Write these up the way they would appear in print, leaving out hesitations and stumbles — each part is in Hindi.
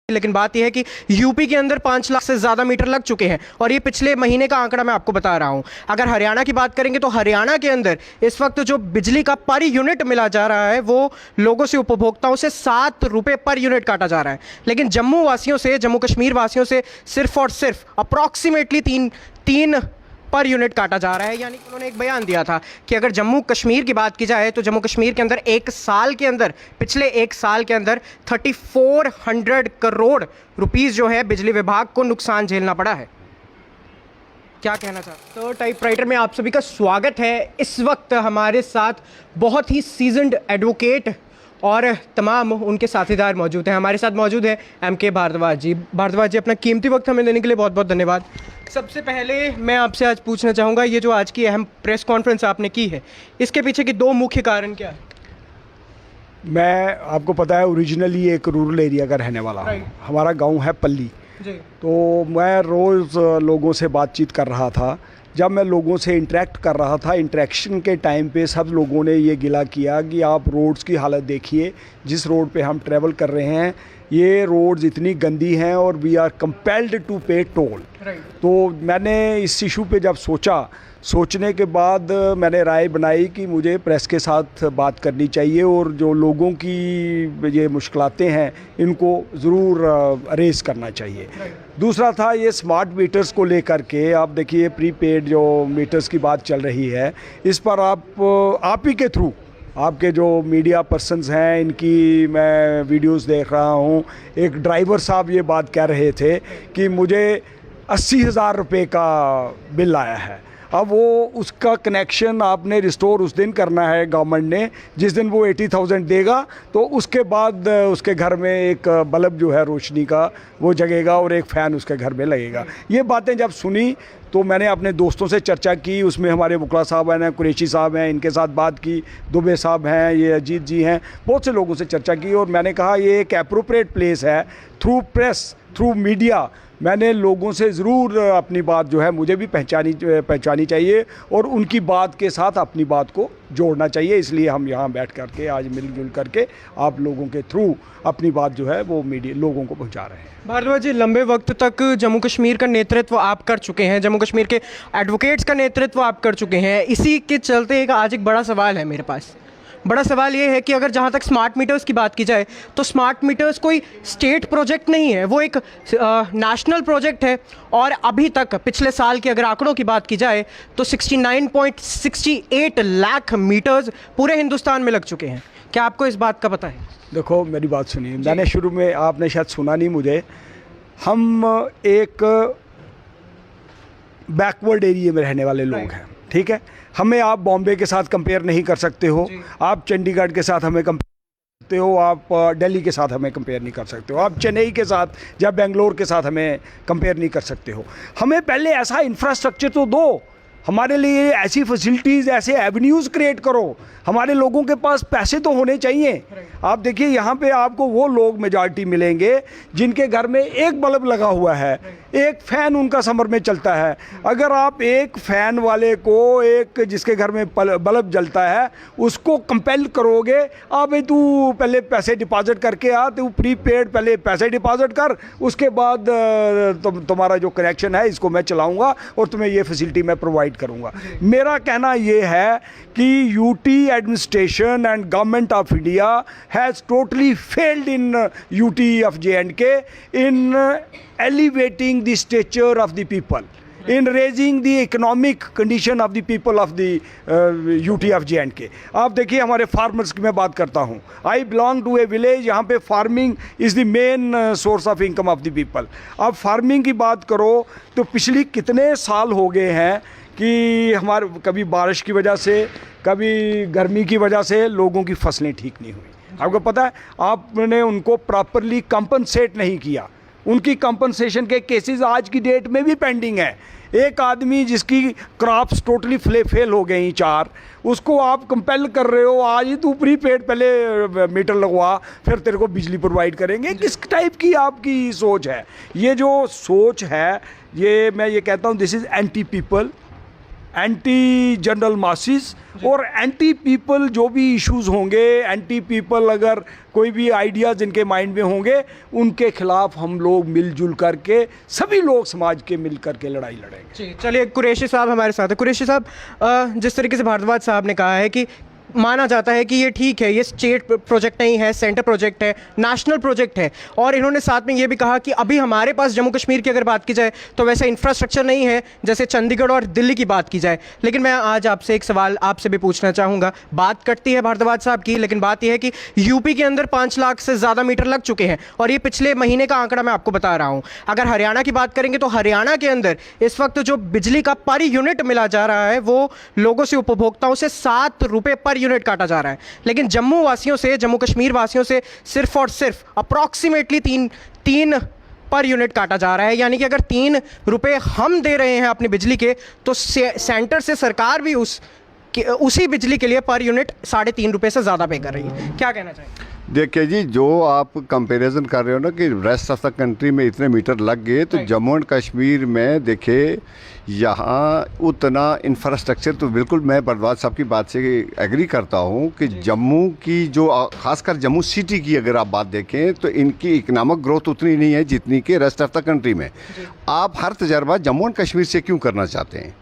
लेकिन बात यह है कि यूपी के अंदर 5 लाख से ज़्यादा मीटर लग चुके हैं और ये पिछले महीने का आंकड़ा मैं आपको बता रहा हूं। अगर हरियाणा की बात करेंगे तो हरियाणा के अंदर इस वक्त जो बिजली का पर यूनिट मिला जा रहा है वो लोगों से, उपभोक्ताओं से 7 रुपये पर यूनिट काटा जा रहा है। लेकिन जम्मू वासियों से, जम्मू कश्मीर वासियों से सिर्फ और सिर्फ अप्रॉक्सीमेटली तीन पर यूनिट काटा जा रहा है। यानी कि उन्होंने एक बयान दिया था कि अगर जम्मू कश्मीर की बात की जाए तो जम्मू कश्मीर के अंदर एक साल के अंदर, पिछले एक साल के अंदर 3400 करोड़ रुपीस जो है बिजली विभाग को नुकसान झेलना पड़ा है। क्या कहना चाहते हो? तो टाइपराइटर में आप सभी का स्वागत है। इस वक्त हमारे साथ बहुत ही सीजन्ड एडवोकेट और तमाम उनके साथीदार मौजूद हैं। हमारे साथ मौजूद है MK भारद्वाज जी। भारद्वाज जी, अपना कीमती वक्त हमें देने के लिए बहुत बहुत धन्यवाद। सबसे पहले मैं आपसे आज पूछना चाहूँगा, ये जो आज की अहम प्रेस कॉन्फ्रेंस आपने की है, इसके पीछे के 2 मुख्य कारण क्या है? मैं, आपको पता है, ओरिजिनली एक रूरल एरिया का रहने वाला हूँ। हमारा गांव है पल्ली जी। तो मैं रोज़ लोगों से बातचीत कर रहा था। जब मैं लोगों से इंटरेक्ट कर रहा था, इंटरेक्शन के टाइम पे सब लोगों ने ये गिला किया कि आप रोड्स की हालत देखिए, जिस रोड पे हम ट्रैवल कर रहे हैं ये रोड्स इतनी गंदी हैं और वी आर कंपेल्ड टू पे टोल। तो मैंने इस इशू पे जब सोचने के बाद मैंने राय बनाई कि मुझे प्रेस के साथ बात करनी चाहिए और जो लोगों की ये मुश्किलातें हैं इनको ज़रूर रेज़ करना चाहिए। दूसरा था ये स्मार्ट मीटर्स को लेकर के। आप देखिए, प्रीपेड जो मीटर्स की बात चल रही है, इस पर आप ही के थ्रू, आपके जो मीडिया पर्सन्स हैं, इनकी मैं वीडियोस देख रहा हूँ। एक ड्राइवर साहब ये बात कह रहे थे कि मुझे 80,000 रुपये का बिल आया है। अब वो उसका कनेक्शन आपने रिस्टोर उस दिन करना है गवर्नमेंट ने जिस दिन वो 80,000 देगा, तो उसके बाद उसके घर में एक बल्ब जो है रोशनी का वो जगेगा और एक फ़ैन उसके घर में लगेगा। ये बातें जब सुनी तो मैंने अपने दोस्तों से चर्चा की। उसमें हमारे बुकला साहब हैं, कुरैशी साहब हैं, इनके साथ बात की, दुबे साहब हैं, ये अजीत जी हैं, बहुत से लोगों से चर्चा की और मैंने कहा ये एक एप्रोप्रिएट प्लेस है। थ्रू प्रेस, थ्रू मीडिया मैंने लोगों से ज़रूर अपनी बात जो है मुझे भी पहचानी चाहिए और उनकी बात के साथ अपनी बात को जोड़ना चाहिए। इसलिए हम यहाँ बैठ करके आज मिलजुल करके आप लोगों के थ्रू अपनी बात जो है वो मीडिया लोगों को पहुँचा रहे हैं। भारद्वाज जी, लंबे वक्त तक जम्मू कश्मीर का नेतृत्व आप कर चुके हैं, जम्मू कश्मीर के एडवोकेट्स का नेतृत्व आप कर चुके हैं। इसी के चलते आज एक बड़ा सवाल है मेरे पास। बड़ा सवाल ये है कि अगर जहाँ तक स्मार्ट मीटर्स की बात की जाए तो स्मार्ट मीटर्स कोई स्टेट प्रोजेक्ट नहीं है, वो एक नेशनल प्रोजेक्ट है और अभी तक पिछले साल के अगर आंकड़ों की बात की जाए तो 69.68 लाख मीटर्स पूरे हिंदुस्तान में लग चुके हैं। क्या आपको इस बात का पता है? देखो, मेरी बात सुनिए। मैंने शुरू में, आपने शायद सुना नहीं मुझे, हम एक बैकवर्ड एरिया में रहने वाले लोग हैं, ठीक है। हमें आप बॉम्बे के साथ कंपेयर नहीं कर सकते हो, आप चंडीगढ़ के साथ हमें कंपेयर सकते हो, आप दिल्ली के साथ हमें कंपेयर नहीं कर सकते हो, आप चेन्नई के साथ या बेंगलोर के साथ हमें कंपेयर नहीं कर सकते हो। हमें पहले ऐसा इंफ्रास्ट्रक्चर तो दो, हमारे लिए ऐसी फैसिलिटीज़, ऐसे एवेन्यूज़ क्रिएट करो। हमारे लोगों के पास पैसे तो होने चाहिए। आप देखिए, यहाँ पे आपको वो लोग मेजॉरिटी मिलेंगे जिनके घर में एक बल्ब लगा हुआ है, एक फ़ैन उनका समर में चलता है। अगर आप एक फ़ैन वाले को, एक जिसके घर में बल्ब जलता है, उसको कंपेल करोगे, भाई तू पहले पैसे डिपॉजिट करके आ, तू प्रीपेड पहले पैसे डिपॉजिट कर, उसके बाद तुम्हारा जो कनेक्शन है इसको मैं चलाऊँगा और तुम्हें ये फैसिलिटी मैं प्रोवाइड करूँगा। मेरा कहना ये है कि UT administration and government of India has totally failed in UT of J&K in elevating the stature of the people, in raising the economic condition of the people of the UT of J&K. आप देखिए, हमारे फार्मर्स की मैं बात करता हूँ। I belong to a village, यहाँ पे farming is the main source of income of the people. आप फार्मिंग की बात करो तो पिछली कितने साल हो गए हैं कि हमारे कभी बारिश की वजह से, कभी गर्मी की वजह से लोगों की फसलें ठीक नहीं हुई। आपको पता है, आपने उनको प्रॉपरली कंपनसेट नहीं किया। उनकी कंपनसेशन के केसेस आज की डेट में भी पेंडिंग है। एक आदमी जिसकी क्रॉप्स टोटली फेल हो गई 4, उसको आप कंपेल कर रहे हो, आज ही तू प्रीपेड पहले मीटर लगवा फिर तेरे को बिजली प्रोवाइड करेंगे। किस टाइप की आपकी सोच है? ये जो सोच है, ये मैं ये कहता हूँ, this is anti people anti general masses और एंटी पीपल जो भी इश्यूज होंगे, एंटी पीपल अगर कोई भी आइडियाज़ जिनके माइंड में होंगे उनके खिलाफ हम लोग मिलजुल करके सभी लोग समाज के मिल करके लड़ाई लड़ेंगे। जी चलिए, कुरैशी साहब हमारे साथ है। कुरैशी साहब, जिस तरीके से भारद्वाज साहब ने कहा है कि माना जाता है कि ये ठीक है, ये स्टेट प्रोजेक्ट नहीं है, सेंटर प्रोजेक्ट है, नेशनल प्रोजेक्ट है, और इन्होंने साथ में ये भी कहा कि अभी हमारे पास जम्मू कश्मीर की अगर बात की जाए तो वैसा इंफ्रास्ट्रक्चर नहीं है जैसे चंडीगढ़ और दिल्ली की बात की जाए। लेकिन मैं आज आपसे एक सवाल आपसे भी पूछना चाहूँगा। बात कटती है भारद्वाज साहब की, लेकिन बात यह है कि यूपी के अंदर 5 लाख से ज़्यादा मीटर लग चुके हैं, और ये पिछले महीने का आंकड़ा मैं आपको बता रहा हूँ। अगर हरियाणा की बात करेंगे तो हरियाणा के अंदर इस वक्त जो बिजली का पर यूनिट मिला जा रहा है वो लोगों से, उपभोक्ताओं से 7 रुपये पर यूनिट काटा जा रहा है। लेकिन जम्मू वासियों से, जम्मू कश्मीर वासियों से सिर्फ और सिर्फ अप्रॉक्सीमेटली तीन पर यूनिट काटा जा रहा है। यानी कि अगर 3 रुपये हम दे रहे हैं अपनी बिजली के, तो सेंटर से सरकार भी उसी बिजली के लिए पर यूनिट 3.5 रुपये से ज़्यादा पे कर रही है। क्या कहना चाहेंगे? देखिए जी, जो आप कंपैरिजन कर रहे हो ना कि रेस्ट ऑफ द कंट्री में इतने मीटर लग गए, तो जम्मू एंड कश्मीर में देखिए यहाँ उतना इंफ्रास्ट्रक्चर, तो बिल्कुल मैं भारद्वाज साहब की बात से एग्री करता हूँ कि जम्मू की जो खासकर जम्मू सिटी की अगर आप बात देखें तो इनकी इकनॉमिक ग्रोथ उतनी नहीं है जितनी कि रेस्ट ऑफ द कंट्री में। आप हर तजर्बा जम्मू एंड कश्मीर से क्यों करना चाहते हैं?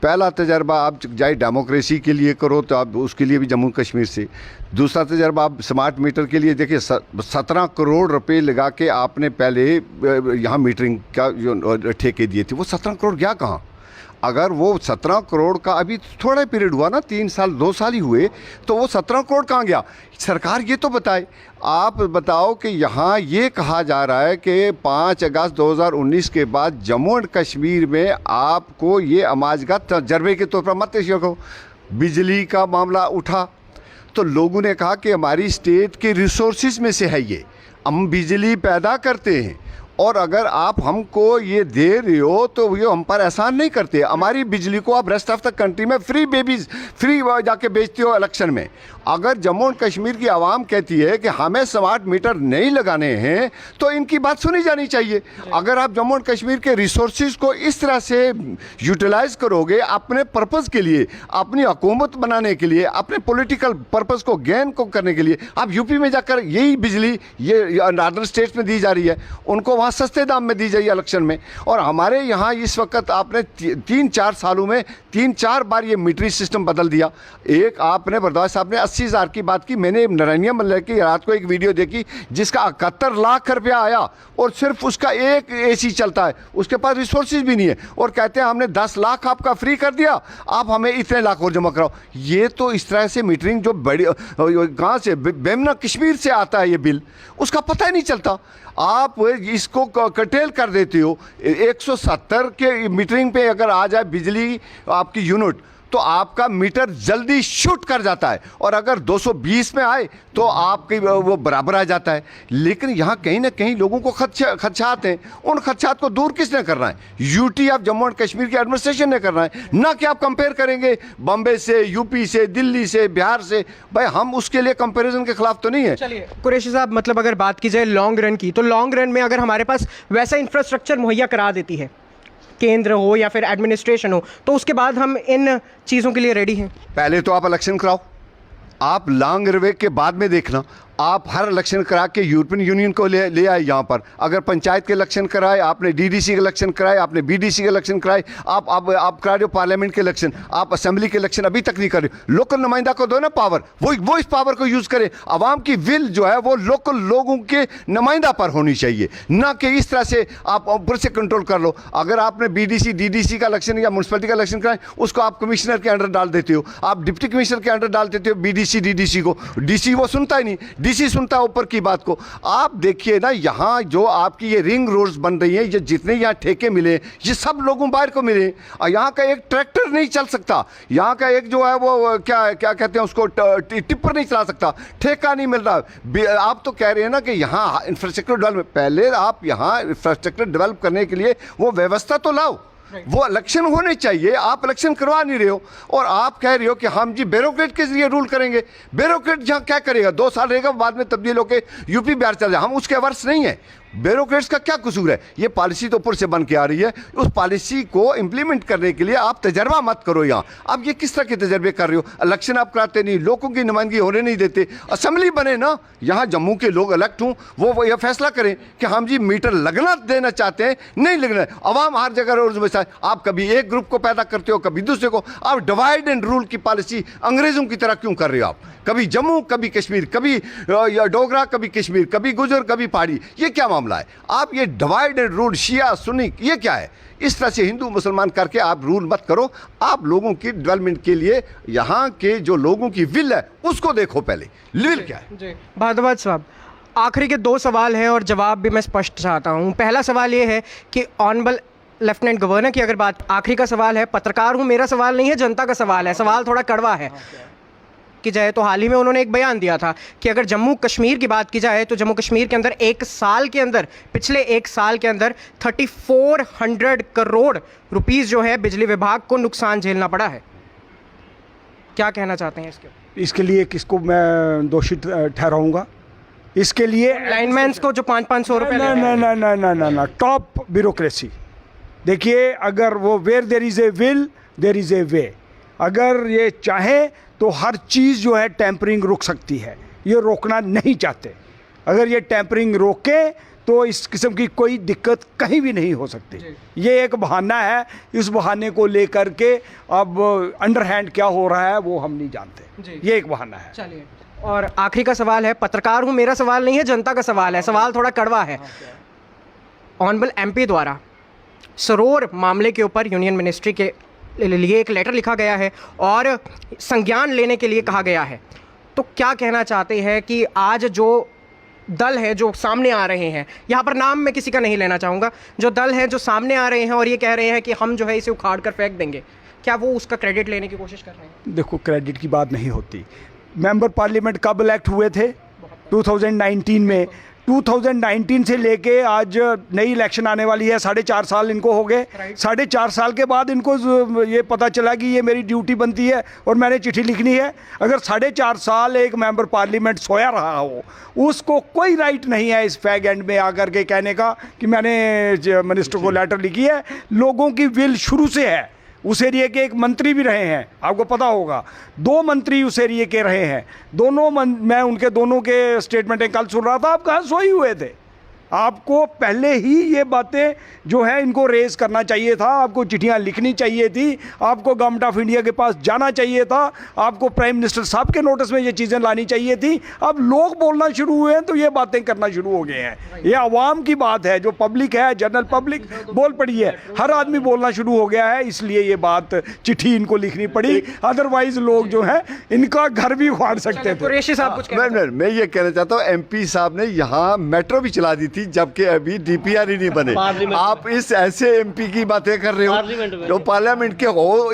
पहला तजर्बा आप चाहे डेमोक्रेसी के लिए करो तो आप उसके लिए भी जम्मू कश्मीर से। दूसरा तजर्बा आप स्मार्ट मीटर के लिए देखिए, 17 करोड़ रुपए लगा के आपने पहले यहाँ मीटरिंग का जो ठेके दिए थे, वो 17 करोड़ गया कहाँ? अगर वो 17 करोड़ का अभी थोड़ा पीरियड हुआ ना, 3 साल 2 साल ही हुए, तो वो 17 करोड़ कहाँ गया? सरकार ये तो बताए। आप बताओ कि यहाँ ये कहा जा रहा है कि 5 अगस्त 2019 के बाद जम्मू एंड कश्मीर में आपको ये अमाजगा तजर्बे के तौर पर मत पेश करो। बिजली का मामला उठा तो लोगों ने कहा कि हमारी स्टेट के रिसोर्सेज में से है ये, हम बिजली पैदा करते हैं, और अगर आप हमको ये दे रहे हो तो ये हम पर एहसान नहीं करते। हमारी बिजली को आप रेस्ट ऑफ द कंट्री में फ्री जाके बेचते हो इलेक्शन में। अगर जम्मू एंड कश्मीर की आवाम कहती है कि हमें स्मार्ट मीटर नहीं लगाने हैं तो इनकी बात सुनी जानी चाहिए। अगर आप जम्मू एंड कश्मीर के रिसोर्सेज को इस तरह से यूटिलाइज करोगे अपने पर्पज़ के लिए, अपनी हुकूमत बनाने के लिए, अपने पॉलिटिकल पर्पज़ को गेन को करने के लिए, आप यूपी में जाकर यही बिजली ये नॉर्दर्न स्टेट्स में दी जा रही है, उनको वहाँ सस्ते दाम में दी जाइए इलेक्शन में। और हमारे यहाँ इस वक्त आपने 3-4 सालों में 3-4 बार ये मीटरिंग सिस्टम बदल दिया। एक आपने भारद्वाज साहब ने 80,000 की बात की, मैंने नारायणिया मल्ल की रात को एक वीडियो देखी जिसका 71 लाख रुपया आया और सिर्फ उसका एक एसी चलता है, उसके पास रिसोर्सेज भी नहीं है, और कहते हैं हमने 10 लाख आपका फ्री कर दिया, आप हमें इतने लाख और जमा कराओ। ये तो इस तरह से मीटरिंग जो बड़ी कहाँ से, बेमना कश्मीर से आता है ये बिल, उसका पता ही नहीं चलता। आप इसको कटेल कर देते हो। 170 के मीटरिंग पे अगर आ जाए बिजली आपकी यूनिट तो आपका मीटर जल्दी शूट कर जाता है, और अगर 220 में आए तो आपकी वो बराबर आ जाता है। लेकिन यहाँ कहीं ना कहीं लोगों को खदशात हैं, उन खदशात को दूर किसने करना है? UT of Jammu and Kashmir की एडमिनिस्ट्रेशन ने करना है, ना कि आप कंपेयर करेंगे बॉम्बे से, यूपी से, दिल्ली से, बिहार से। भाई हम उसके लिए कंपेरिजन के खिलाफ तो नहीं है। चलिए कुरैशी साहब, मतलब अगर बात की जाए लॉन्ग रन की, तो लॉन्ग रन में अगर हमारे पास वैसा इंफ्रास्ट्रक्चर मुहैया करा देती है केंद्र हो या फिर एडमिनिस्ट्रेशन हो, तो उसके बाद हम इन चीज़ों के लिए रेडी हैं। पहले तो आप इलेक्शन कराओ, आप लॉन्ग रवे के बाद में देखना। आप हर इलेक्शन करा के यूरोपियन यूनियन को ले आए यहाँ पर। अगर पंचायत के इलेक्शन कराए, आपने डीडीसी के इलेक्शन कराए, आपने बीडीसी के इलेक्शन कराए, आप करा रहे हो पार्लियामेंट के इलेक्शन, आप असेंबली के इलेक्शन अभी तक नहीं कर रहे। लोकल नुमाइंदा को दो ना पावर, वो इस पावर को यूज़ करे। आवाम की विल जो है वो लोकल लोगों के नुमाइंदा पर होनी चाहिए, ना कि इस तरह से आप ऊपर से कंट्रोल कर लो। अगर आपने बीडीसी डीडीसी का इलेक्शन या म्यूनसिपलिटी का इलेक्शन कराए, उसको आप कमिश्नर के अंडर डाल देते हो, आप डिप्टी कमिश्नर के अंडर डाल देते हो बीडीसी डीडीसी को। डीसी वो सुनता ही नहीं, डीसी सुनता है ऊपर की बात को। आप देखिए ना, यहाँ जो आपकी ये रिंग रोड्स बन रही हैं, ये जितने यहाँ ठेके मिले ये सब लोगों बाहर को मिले, और यहाँ का एक ट्रैक्टर नहीं चल सकता, यहाँ का एक जो है वो क्या कहते हैं उसको, टिप्पर नहीं चला सकता, ठेका नहीं मिल रहा। आप तो कह रहे हैं ना कि यहाँ इंफ्रास्ट्रक्चर डेवलप, पहले आप यहाँ इंफ्रास्ट्रक्चर डेवलप करने के लिए वो व्यवस्था तो लाओ, वो इलेक्शन होने चाहिए। आप इलेक्शन करवा नहीं रहे हो, और आप कह रहे हो कि हम जी ब्यूरोक्रेट के जरिए रूल करेंगे। ब्यूरोक्रेट जहाँ क्या करेगा, 2 साल रहेगा, बाद में तब्दील होकर यूपी बिहार चल जाए। हम उसके वर्ष नहीं है, ब्यूरोक्रेट्स का क्या कसूर है? ये पॉलिसी तो ऊपर से बन के आ रही है, उस पॉलिसी को इंप्लीमेंट करने के लिए आप तजर्बा मत करो यहाँ। आप ये किस तरह के तजर्बे कर रहे हो? इलेक्शन आप कराते नहीं, लोगों की नुमाइंदगी होने नहीं देते। असेंबली बने ना, यहाँ जम्मू के लोग इलेक्ट हों, वो ये फैसला करें कि हम जी मीटर लगना देना चाहते हैं, नहीं लगना है। अवाम हर जगह रोज में आप कभी एक ग्रुप को पैदा करते हो, कभी दूसरे को। आप डिवाइड एंड रूल की पॉलिसी अंग्रेजों की तरह क्यों कर रहे हो आप? कभी जम्मू, कभी कश्मीर, कभी डोगरा, कभी कश्मीर, कभी गुजर, कभी पहाड़ी। ये क्या मामला है? आप ये डिवाइड एंड रूल, शिया सुन्नी, ये क्या है? इस तरह से हिंदू मुसलमान करके आप रूल मत करो। आप लोगों की डेवलपमेंट के लिए यहाँ के जो लोगों की विल है उसको देखो पहले, विल क्या है। जी भारद्वाज साहब, आखिरी के 2 सवाल हैं और जवाब भी मैं स्पष्ट चाहता हूँ। पहला सवाल ये है कि ऑनरेबल लेफ्टिनेंट गवर्नर की अगर बात, आखिरी का सवाल है, पत्रकार हूँ, मेरा सवाल नहीं है, जनता का सवाल है, सवाल थोड़ा कड़वा है की जाए तो हाल ही में उन्होंने एक बयान दिया था कि अगर जम्मू कश्मीर की बात की जाए तो जम्मू कश्मीर के अंदर एक साल के अंदर, पिछले एक साल के अंदर 3400 करोड़ रुपीस जो है बिजली विभाग को नुकसान झेलना पड़ा है। क्या कहना चाहते हैं इसके लिए? किसको मैं दोषी ठहराऊंगा इसके लिए? लाइनमैन्स को जो 500-500 रुपए ना, टॉप ब्यूरोक्रेसी। देखिए, अगर वो where there is a will there is a way. अगर ये चाहे तो हर चीज़ जो है टेम्परिंग रुक सकती है, ये रोकना नहीं चाहते। अगर ये टेम्परिंग रोके तो इस किस्म की कोई दिक्कत कहीं भी नहीं हो सकती। ये एक बहाना है, इस बहाने को लेकर के अब अंडरहैंड क्या हो रहा है वो हम नहीं जानते। ये एक बहाना है। चलिए, और आखिरी का सवाल है, पत्रकार हूँ, मेरा सवाल नहीं है, जनता का सवाल है, सवाल थोड़ा कड़वा है। ऑनरेबल एमपी द्वारा सरोर मामले के ऊपर यूनियन मिनिस्ट्री के लिए एक लेटर लिखा गया है और संज्ञान लेने के लिए कहा गया है। तो क्या कहना चाहते हैं कि आज जो दल है जो सामने आ रहे हैं, यहाँ पर नाम मैं किसी का नहीं लेना चाहूँगा, जो दल है जो सामने आ रहे हैं और ये कह रहे हैं कि हम जो है इसे उखाड़ कर फेंक देंगे, क्या वो उसका क्रेडिट लेने की कोशिश कर रहे हैं? देखो, क्रेडिट की बात नहीं होती। मेंबर पार्लियामेंट कब इलेक्ट हुए थे? 2019 में। 2019 से लेके आज नई इलेक्शन आने वाली है, 4.5 साल इनको हो गए। 4.5 साल के बाद इनको ये पता चला कि ये मेरी ड्यूटी बनती है और मैंने चिट्ठी लिखनी है। अगर 4.5 साल एक मेंबर पार्लियामेंट सोया रहा हो, उसको कोई राइट नहीं है इस फैग एंड में आकर के कहने का कि मैंने मिनिस्टर को लेटर लिखी है। लोगों की विल शुरू से है। उस एरिया के एक मंत्री भी रहे हैं, आपको पता होगा, 2 मंत्री उस एरिया के रहे हैं। मैं उनके दोनों के स्टेटमेंटें कल सुन रहा था। आप कहाँ सोए हुए थे? आपको पहले ही ये बातें जो है इनको रेज करना चाहिए था, आपको चिट्ठियां लिखनी चाहिए थी, आपको गवर्नमेंट ऑफ इंडिया के पास जाना चाहिए था, आपको प्राइम मिनिस्टर साहब के नोटिस में ये चीज़ें लानी चाहिए थी। अब लोग बोलना शुरू हुए हैं तो ये बातें करना शुरू हो गए हैं। ये आवाम की बात है, जो पब्लिक है, जनरल पब्लिक बोल पड़ी है, हर आदमी बोलना शुरू हो गया है, इसलिए ये बात चिट्ठी इनको लिखनी पड़ी। अदरवाइज लोग जो है इनका घर भी उखाड़ सकते थे। कुरैशी साहब कुछ मैं ये कहना चाहता हूँ, MP साहब ने यहाँ मेट्रो भी चला दी थी जबकि अभी DPR ही नहीं बने। आप इस ऐसे MP की बातें कर रहे हो जो पार्लियामेंट के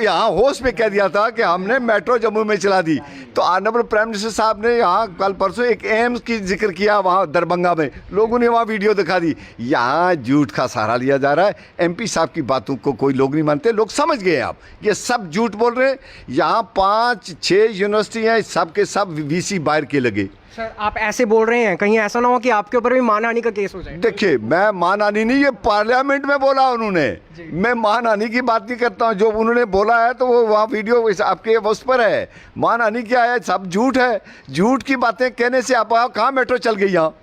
यहाँ होस्ट में कह दिया था कि हमने मेट्रो जम्मू में चला दी। तो ऑनरेबल प्राइम मिनिस्टर साहब ने यहाँ कल परसों एक एम्स की जिक्र किया वहाँ दरभंगा में, लोगों ने वहाँ वीडियो दिखा दी। यहाँ झूठ का सहारा लिया जा रहा है। MP साहब की बातों को कोई लोग नहीं मानते, लोग समझ गए आप ये सब झूठ बोल रहे हैं। यहाँ 5-6 यूनिवर्सिटी हैं, सब के सब VC बाहर के लगे। सर, आप ऐसे बोल रहे हैं, कहीं ऐसा ना हो कि आपके ऊपर भी मानहानि का केस हो जाए? देखिए, मैं मानहानि नहीं, ये पार्लियामेंट में बोला उन्होंने, मैं मानहानि की बात नहीं करता हूँ। जो उन्होंने बोला है तो वो वहाँ वीडियो आपके उस पर है। मानहानि क्या है? सब झूठ है। झूठ की बातें कहने से आप कहाँ मेट्रो चल गई यहाँ?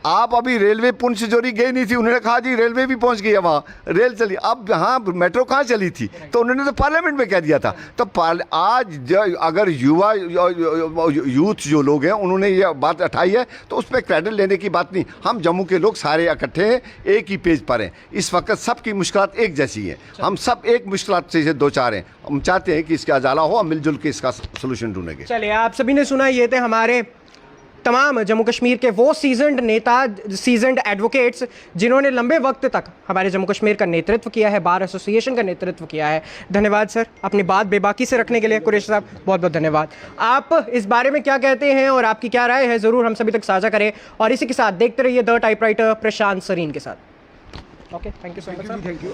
आप अभी रेलवे पुंछ जोरी गई नहीं थी, उन्होंने कहा जी रेलवे भी पहुंच गई है, वहाँ रेल चली। अब यहाँ मेट्रो कहाँ चली थी? तो उन्होंने तो पार्लियामेंट में कह दिया था। तो आज अगर यूथ जो लोग हैं उन्होंने ये बात उठाई है तो उस पर क्रेडिट लेने की बात नहीं। हम जम्मू के लोग सारे इकट्ठे हैं, एक ही पेज पर हैं। इस वक्त सबकी मुश्किलात एक जैसी हैं, हम सब एक मुश्किलात से 2-4 हैं। हम चाहते हैं कि इसका उजाला हो, हम मिलजुल के इसका सोल्यूशन ढूंढेंगे। चलिए, आप सभी ने सुना, ये थे हमारे तमाम जम्मू कश्मीर के वो सीजन्ड नेता, सीजन्ड एडवोकेट्स जिन्होंने लंबे वक्त तक हमारे जम्मू कश्मीर का नेतृत्व किया है, बार एसोसिएशन का नेतृत्व किया है। धन्यवाद सर, अपनी बात बेबाकी से रखने के लिए। कुरैशी साहब, बहुत बहुत धन्यवाद। आप इस बारे में क्या कहते हैं और आपकी क्या राय है, ज़रूर हम सभी तक साझा करें। और इसी के साथ देखते रहिए द टाइपराइटर प्रशांत सरीन के साथ। Okay, thank you so much. Thank you.